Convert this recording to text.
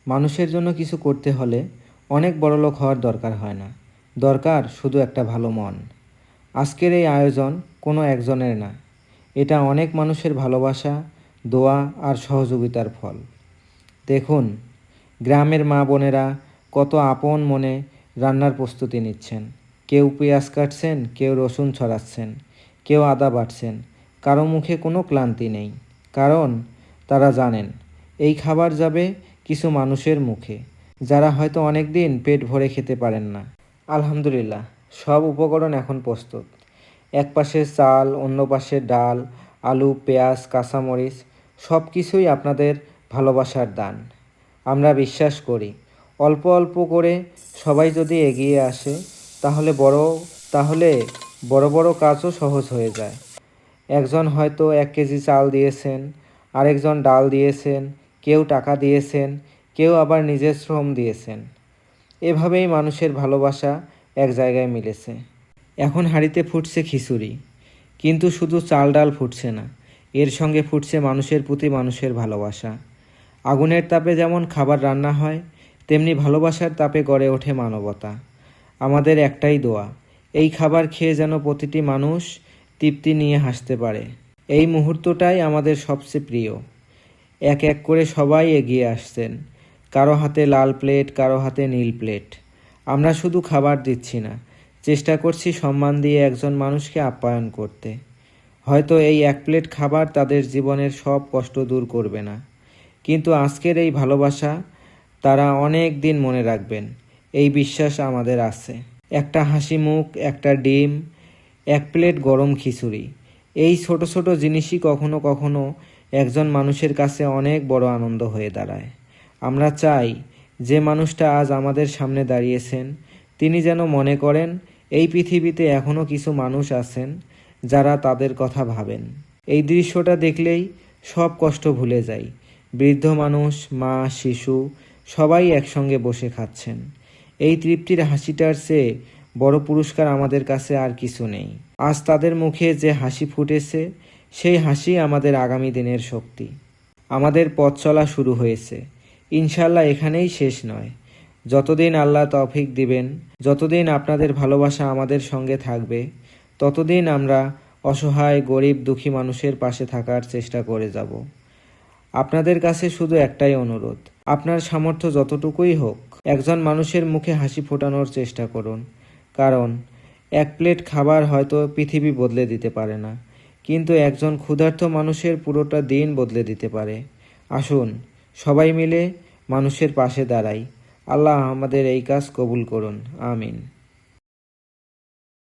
মানুষের জন্য কিছু করতে হলে অনেক বড়লোক হওয়ার দরকার হয় না, দরকার শুধু একটা ভালো মন। আজকের এই আয়োজন কোনো একজনের না, এটা অনেক মানুষের ভালোবাসা, দোয়া আর সহযোগিতার ফল। দেখুন, গ্রামের মা বোনেরা কত আপন মনে রান্নার প্রস্তুতি নিচ্ছেন। কেউ পেঁয়াজ কাটছেন, কেউ রসুন ছড়াচ্ছেন, কেউ আদা বাটছেন। কারো মুখে কোনো ক্লান্তি নেই, কারণ তারা জানেন এই খাবার যাবে কিছু মানুষের মুখে, যারা হয়তো অনেক দিন পেট ভরে খেতে পারেন না। আলহামদুলিল্লাহ, সব উপকরণ এখন প্রস্তুত। এক পাশে চাল, অন্য পাশে ডাল, আলু, পেঁয়াজ, কাঁচামরিচ, সব কিছুই আপনাদের ভালোবাসার দান। আমরা বিশ্বাস করি অল্প অল্প করে সবাই যদি এগিয়ে আসে তাহলে বড় বড় কাজও সহজ হয়ে যায়। একজন হয়তো 1 কেজি চাল দিয়েছেন, আরেকজন ডাল দিয়েছেন, কেউ টাকা দিয়েছেন, কেউ আবার নিজের শ্রম দিয়েছেন। এভাবেই মানুষের ভালোবাসা এক জায়গায় মিলেছে। এখন হাঁড়িতে ফুটছে খিচুড়ি, কিন্তু শুধু চাল ডাল ফুটছে না, এর সঙ্গে ফুটছে মানুষের প্রতি মানুষের ভালোবাসা। আগুনের তাপে যেমন খাবার রান্না হয়, তেমনি ভালোবাসার তাপে গড়ে ওঠে মানবতা। আমাদের একটাই দোয়া, এই খাবার খেয়ে যেন প্রতিটি মানুষ তৃপ্তি নিয়ে হাসতে পারে। এই মুহূর্তটাই আমাদের সবচেয়ে প্রিয়। এক এক করে সবাই এগিয়ে আসছেন, কারো হাতে লাল প্লেট, কারো হাতে নীল প্লেট। আমরা শুধু খাবার দিচ্ছি না, চেষ্টা করছি সম্মান দিয়ে একজন মানুষকে আপ্যায়ন করতে। হয়তো এই 1 প্লেট খাবার তাদের জীবনের সব কষ্ট দূর করবে না, কিন্তু আজকের এই ভালোবাসা তারা অনেক দিন মনে রাখবেন, এই বিশ্বাস আমাদের আছে। একটা হাসি মুখ, একটা ডিম, 1 প্লেট গরম খিচুড়ি, এই ছোট ছোট জিনিসই কখনো কখনো একজন মানুষের কাছে অনেক বড় আনন্দ হয়ে দাঁড়ায়। আমরা চাই যে মানুষটা আজ আমাদের সামনে দাঁড়িয়েছেন, তিনি যেন মনে করেন এই পৃথিবীতে এখনও কিছু মানুষ আছেন যারা তাদের কথা ভাবেন। এই দৃশ্যটা দেখলেই সব কষ্ট ভুলে যাই। বৃদ্ধ মানুষ, মা, শিশু সবাই একসঙ্গে বসে খাচ্ছেন। এই তৃপ্তির হাসিটার চেয়ে বড় পুরস্কার আমাদের কাছে আর কিছু নেই। আজ তাদের মুখে যে হাসি ফুটেছে, সেই হাসি আমাদের আগামী দিনের শক্তি। আমাদের পথ চলা শুরু হয়েছে, ইনশাল্লাহ এখানেই শেষ নয়। যতদিন আল্লাহ তৌফিক দিবেন, যতদিন আপনাদের ভালোবাসা আমাদের সঙ্গে থাকবে, ততদিন আমরা অসহায়, গরিব, দুঃখী মানুষের পাশে থাকার চেষ্টা করে যাব। আপনাদের কাছে শুধু একটাই অনুরোধ, আপনার সামর্থ্য যতটুকুই হোক একজন মানুষের মুখে হাসি ফোটানোর চেষ্টা করুন। কারণ 1 প্লেট খাবার হয়তো পৃথিবী বদলে দিতে পারে না, কিন্তু একজন ক্ষুধার্ত মানুষের পুরোটা দিন বদলে দিতে পারে। আসুন সবাই মিলে মানুষের পাশে দাঁড়াই। আল্লাহ আমাদের এই কাজ কবুল করুন, আমিন।